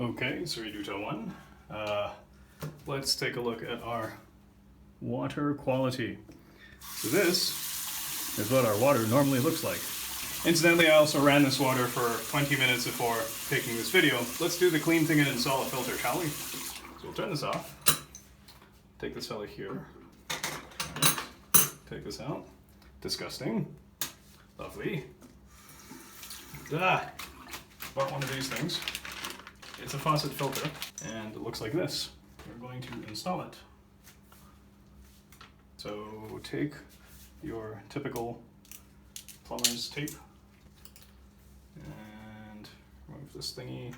Okay, 3, 2, 1. Let's take a look at our water quality. So this is what our water normally looks like. Incidentally, I also ran this water for 20 minutes before taking this video. Let's do the clean thing and install a filter, shall we? So we'll turn this off. Take this fella here. Take this out. Disgusting. Lovely. Bought one of these things. It's a Faucet filter, and it looks like this. We're going to install it. So take your typical plumber's tape and remove this thingy,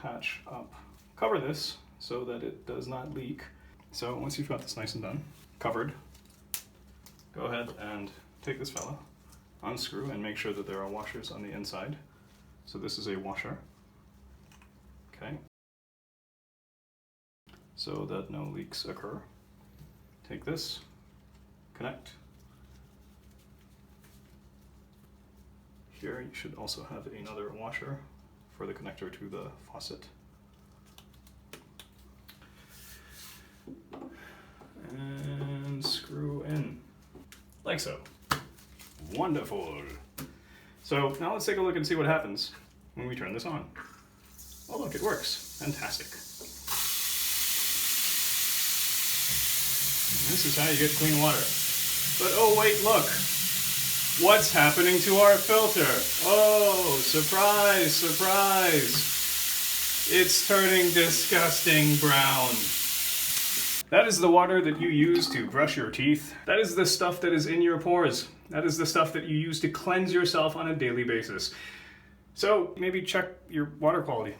patch up, cover this so that it does not leak. So once you've got this nice and done, covered, go ahead and take this fella, unscrew and make sure that there are washers on the inside. So this is a washer. Okay. So that no leaks occur. Take this, connect. Here you should also have another washer for the connector to the faucet. And screw in, like so. Wonderful. So now let's take a look and see what happens when we turn this on. Oh look, it works. Fantastic. And this is how you get clean water. But oh wait, look. What's happening to our filter? Oh, surprise, surprise. It's turning disgusting brown. That is the water that you use to brush your teeth. That is the stuff that is in your pores. That is the stuff that you use to cleanse yourself on a daily basis. So maybe check your water quality.